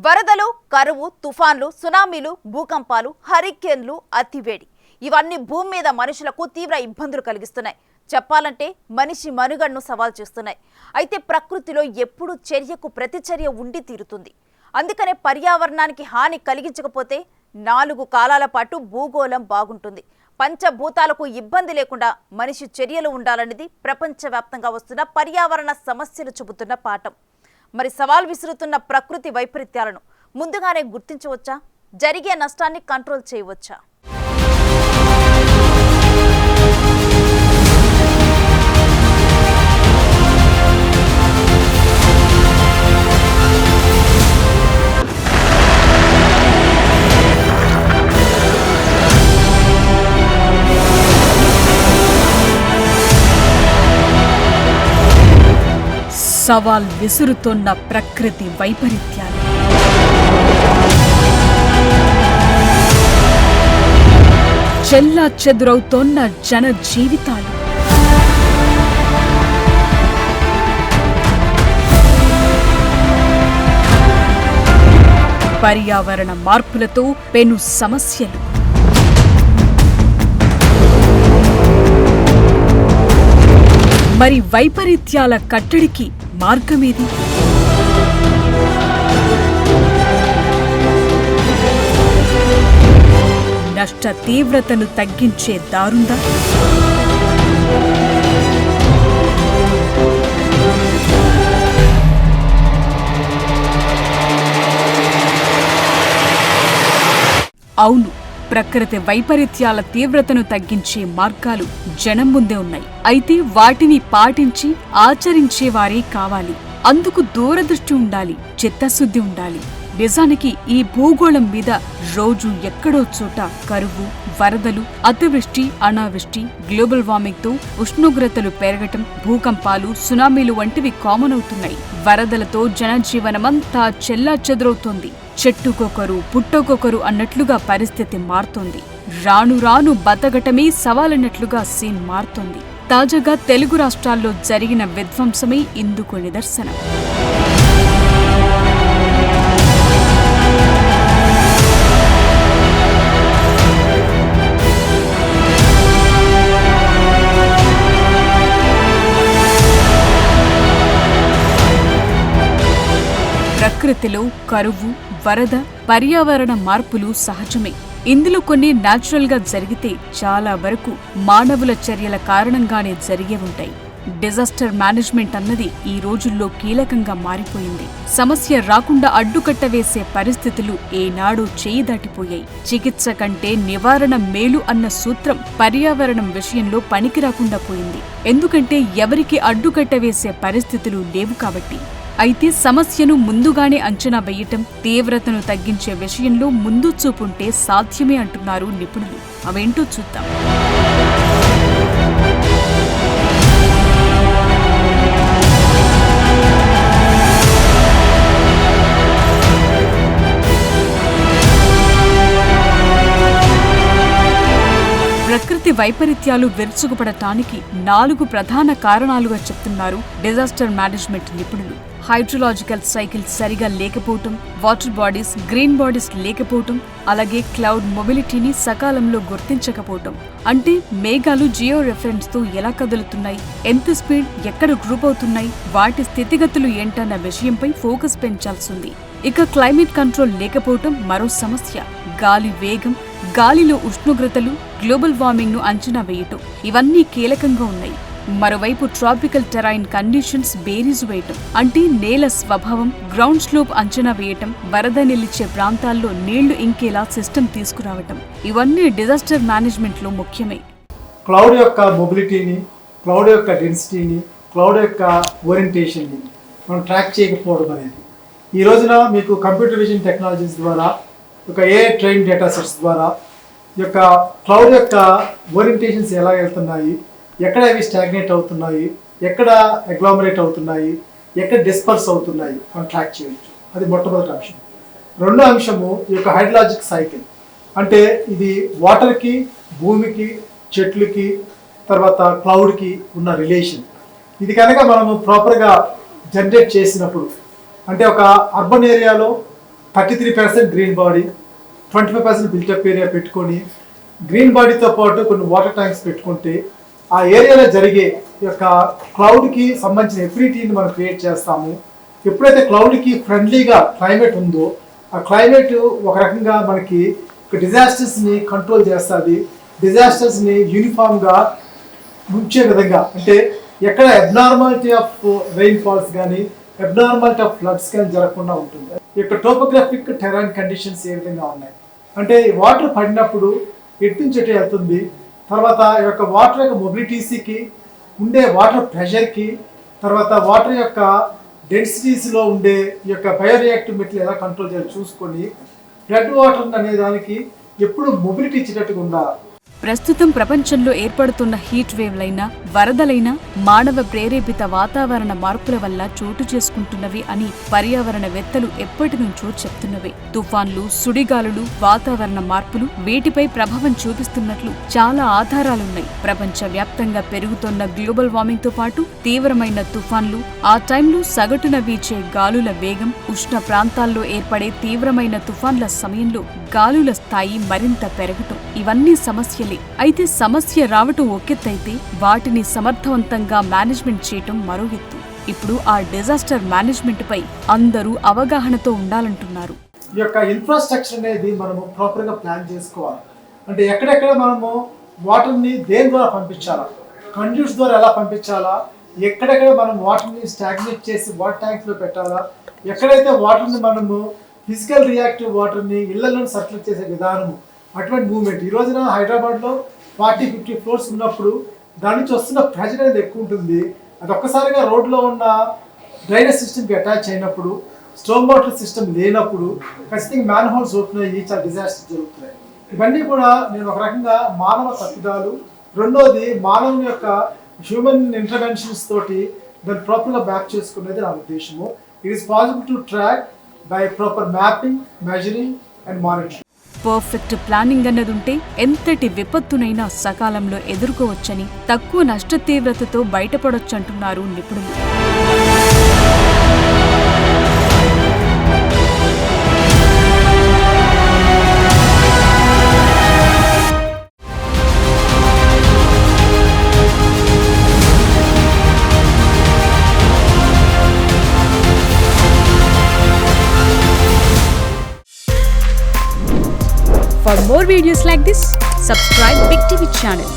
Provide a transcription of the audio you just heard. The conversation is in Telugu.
వరదలు, కరువు, తుఫాన్లు, సునామీలు, భూకంపాలు, హరికేన్లు, అతివేడి ఇవన్నీ భూమి మీద మనుషులకు తీవ్ర ఇబ్బందులు కలిగిస్తున్నాయి. చెప్పాలంటే మనిషి మనుగడను సవాల్ చేస్తున్నాయి. అయితే ప్రకృతిలో ఎప్పుడూ చర్యకు ప్రతిచర్య ఉండి తీరుతుంది. అందుకనే పర్యావరణానికి హాని కలిగించకపోతే 4 కాలాల పాటు భూగోళం బాగుంటుంది. పంచభూతాలకు ఇబ్బంది లేకుండా మనిషి చర్యలు ఉండాలనేది ప్రపంచవ్యాప్తంగా వస్తున్న పర్యావరణ సమస్యలు చెబుతున్న పాఠం. మరి సవాల్ విసురుతున్న ప్రకృతి వైపరీత్యాలను ముందుగానే గుర్తించవచ్చా? జరిగే నష్టాన్ని కంట్రోల్ చేయవచ్చా? సవాల్ విసురుతోన్న ప్రకృతి వైపరీత్యాలు. చెల్లా చెదురవుతోన్న జన జీవితాలు. పర్యావరణ మార్పులతో పెను సమస్యలు. మరి వైపరీత్యాల కట్టడికి మార్గమేది? నష్ట తీవ్రతను తగ్గించే దారుందా? అవును, ప్రకృతి వైపరీత్యాల తీవ్రతను తగ్గించే మార్గాలు జనం ముందే ఉన్నాయి. అయితే వాటిని పాటించి ఆచరించేవారే కావాలి. అందుకు దూరదృష్టి ఉండాలి, చిత్తశుద్ధి ఉండాలి. నిజానికి ఈ భూగోళం మీద రోజు ఎక్కడో చోట కరువు, వరదలు, అతివృష్టి, అనావృష్టి, గ్లోబల్ వార్మింగ్ తో ఉష్ణోగ్రతలు పెరగటం, భూకంపాలు, సునామీలు వంటివి కామన్ అవుతున్నాయి. వరదలతో జనజీవనమంతా చెల్లా చెదురవుతోంది. చెట్టుకొకరు పుట్టకొకరు అన్నట్లుగా పరిస్థితి మారుతోంది. రాను రాను బతకటమే సవాలన్నట్లుగా సీన్ మారుతోంది. తాజాగా తెలుగు రాష్ట్రాల్లో జరిగిన విధ్వంసమే ఇందుకు నిదర్శనం. ప్రకృతిలో కరువు, వరద, పర్యావరణ మార్పులు సహజమే. ఇందులో కొన్ని న్యాచురల్ గా జరిగితే చాలా వరకు మానవుల చర్యల కారణంగానే జరిగే ఉంటాయి. డిజాస్టర్ మేనేజ్మెంట్ అన్నది ఈ రోజుల్లో కీలకంగా మారిపోయింది. సమస్య రాకుండా అడ్డుకట్ట వేసే పరిస్థితులు ఏనాడూ చేయి దాటిపోయాయి. చికిత్స కంటే నివారణ మేలు అన్న సూత్రం పర్యావరణం విషయంలో పనికి రాకుండా పోయింది. ఎందుకంటే ఎవరికి అడ్డుకట్ట వేసే పరిస్థితులు లేవు కాబట్టి. అయితే సమస్యను ముందుగానే అంచనా వేయటం, తీవ్రతను తగ్గించే విషయంలో ముందు చూపుంటే సాధ్యమే అంటున్నారు నిపుణులు. అవేంటో చూద్దాం. ప్రకృతి వైపరీత్యాలు విరుచుకుపడటానికి 4 ప్రధాన కారణాలుగా చెప్తున్నారు డిజాస్టర్ మేనేజ్మెంట్ నిపుణులు. హైడ్రోలాజికల్ సైకిల్ సరిగా లేకపోవటం, వాటర్ బాడీస్, గ్రీన్ బాడీస్ లేకపోవటం, అలాగే క్లౌడ్ మొబిలిటీని సకాలంలో గుర్తించకపోవటం. అంటే మేఘాలు జియో రెఫరెన్స్ తో ఎలా కదులుతున్నాయి, ఎంత స్పీడ్, ఎక్కడ గ్రూప్ అవుతున్నాయి, వాటి స్థితిగతులు ఏంటన్న విషయంపై ఫోకస్ పెంచాల్సింది. ఇక క్లైమేట్ కంట్రోల్ లేకపోవటం మరో సమస్య. గాలి వేగం, గాలిలో ఉష్ణోగ్రతలు, గ్లోబల్ వార్మింగ్ ను అంచనా వేయటం ఇవన్నీ కీలకంగా ఉన్నాయి. మరోవైపు ట్రాపికల్ టెరైన్ కండిషన్స్ బేరీజు వేయటం, అంటే నేల స్వభావం, గ్రౌండ్ స్లోప్ అంచనా వేయటం, వరద నిలిచే ప్రాంతాల్లో నీళ్లు ఇంకేలా సిస్టమ్ తీసుకురావటం ఇవన్నీ డిజాస్టర్ మేనేజ్మెంట్ లో ముఖ్యమే. క్లౌడ్ యొక్క మొబిలిటీని, క్లౌడ్ యొక్క డెన్సిటీని, క్లౌడ్ యొక్క ఓరియంటేషన్ని మనం ట్రాక్ చేయకపోవడం అనేది ఈ రోజున మీకు కంప్యూటర్ విజన్ టెక్నాలజీస్ ద్వారా, ఒక AI ట్రైన్ డేటా సెట్స్ ద్వారా ఈ యొక్క క్లౌడ్ యొక్క ఓరియంటేషన్స్ ఎలా వెళ్తున్నాయి, ఎక్కడ అవి స్టాగ్నేట్ అవుతున్నాయి, ఎక్కడ అగ్లామరేట్ అవుతున్నాయి, ఎక్కడ డిస్పర్స్ అవుతున్నాయి మనం ట్రాక్ చేయవచ్చు. అది మొట్టమొదటి అంశం. రెండో అంశము ఈ యొక్క హైడ్రాలజిక్ సైకిల్. అంటే ఇది వాటర్కి, భూమికి, చెట్లకి, తర్వాత క్లౌడ్కి ఉన్న రిలేషన్. ఇది కనుక మనము ప్రాపర్గా జనరేట్ చేసినప్పుడు, అంటే ఒక అర్బన్ ఏరియాలో 33% గ్రీన్ బాడీ, 25% బిల్టప్ ఏరియా పెట్టుకొని గ్రీన్ బాడీతో పాటు కొన్ని వాటర్ ట్యాంక్స్ పెట్టుకుంటే ఆ ఏరియాలో జరిగే ఈ యొక్క క్లౌడ్కి సంబంధించిన ఎఫ్రిటీని మనం క్రియేట్ చేస్తాము. ఎప్పుడైతే క్లౌడ్కి ఫ్రెండ్లీగా క్లైమేట్ ఉందో ఆ క్లైమేట్ ఒక రకంగా మనకి డిజాస్టర్స్ని కంట్రోల్ చేస్తుంది, డిజాస్టర్స్ని యూనిఫామ్గా ఉంచే విధంగా, అంటే ఎక్కడ అబ్నార్మాలిటీ ఆఫ్ రెయిన్ ఫాల్స్ కానీ అబ్నార్మాలిటీ ఆఫ్ ఫ్లడ్స్ కానీ జరగకుండా ఉంటుంది. ఈ యొక్క టోపోగ్రాఫిక్ టెరైన్ కండిషన్స్ ఏ విధంగా ఉన్నాయి అంటే వాటర్ పడినప్పుడు ఎటు నుంచి ఎటు వెళ్తుంది, తర్వాత ఈ యొక్క వాటర్ యొక్క మొబిలిటీస్కి ఉండే వాటర్ ప్రెషర్కి, తర్వాత వాటర్ యొక్క డెన్సిటీస్లో ఉండే ఈ యొక్క బయోరియాక్టివ్ మెటీరియల్ ఎలా కంట్రోల్ చేయాలి చూసుకొని ఫ్లడ్ వాటర్ అనే దానికి ఎప్పుడు మొబిలిటీ ఇచ్చేటట్టుగా ఉండాలి. ప్రస్తుతం ప్రపంచంలో ఏర్పడుతున్న హీట్ వేవ్లైనా, వరదలైనా మానవ ప్రేరేపిత వాతావరణ మార్పుల వల్ల చోటు చేసుకుంటున్నవి అని పర్యావరణవేత్తలు ఎప్పటి నుంచో చెప్తున్నవే. తుఫాన్లు, సుడిగాలులు, వాతావరణ మార్పులు వీటిపై ప్రభావం చూపిస్తున్నట్లు చాలా ఆధారాలున్నాయి. ప్రపంచ వ్యాప్తంగా పెరుగుతున్న గ్లోబల్ వార్మింగ్ తో పాటు తీవ్రమైన తుఫాన్లు, ఆ టైంలో సగటున వీచే గాలుల వేగం, ఉష్ణ ప్రాంతాల్లో ఏర్పడే తీవ్రమైన తుఫాన్ల సమయంలో గాలుల స్థాయి మరింత పెరగటం ఇవన్నీ సమస్యలే. అయితే సమస్య రావటం ఒకెత్తైతే వాటిని సమర్థవంతంగా మేనేజ్మెంట్ చేయటం మరో ఎత్తు. ఇప్పుడు ఆ డిజాస్టర్ మేనేజ్మెంట్ పై అందరూ అవగాహనతో ఉండాలంటున్నారు. ఈ యొక్క ఇన్ఫ్రాస్ట్రక్చర్ అనేది మనము ప్రాపర్గా ప్లాన్ చేసుకోవాలి. అంటే ఎక్కడెక్కడ మనము వాటర్ని దేని ద్వారా పంపించాలా, కండ్యూట్స్ ద్వారా ఎలా పంపించాలా, ఎక్కడెక్కడ మనం వాటర్ని స్టాగ్నేట్ చేసి వాటర్ ట్యాంక్స్లో పెట్టాలా, ఎక్కడైతే వాటర్ని మనము ఫిజికల్ రియాక్టివ్ వాటర్ని ఇళ్లలో సర్క్యులేట్ చేసే విధానము, అటువంటి మూవ్మెంట్. ఈ రోజున హైదరాబాద్లో 40-50 ఫ్లోర్స్ ఉన్నప్పుడు దాని నుంచి వస్తున్న ప్రెషర్ అనేది ఎక్కువ ఉంటుంది. అది ఒక్కసారిగా రోడ్లో ఉన్న డ్రైనేజ్ సిస్టమ్కి అటాచ్ అయినప్పుడు, స్టోమ్ వాటర్ సిస్టమ్ లేనప్పుడు ఖచ్చితంగా మ్యాన్ హోల్స్ ఓపెన్ అయ్యి చాలా డిజాస్టర్ జరుగుతున్నాయి. ఇవన్నీ కూడా నేను ఒక రకంగా మానవ తప్పిదాలు, రెండోది మానవుని యొక్క హ్యూమన్ ఇంటర్వెన్షన్స్ తోటి దాన్ని ప్రాపర్గా బ్యాక్ చేసుకునేది నా ఉద్దేశము. It is possible to track by proper mapping, measuring and monitoring. Perfect planning అన్నదుంటే ఎంతటి విపత్తునైనా సకాలంలో ఎదుర్కోవచ్చని, తక్కువ నష్ట తీవ్రతతో బయటపడొచ్చంటున్నారు నిపుణులు. For more videos like this, subscribe Big TV channel.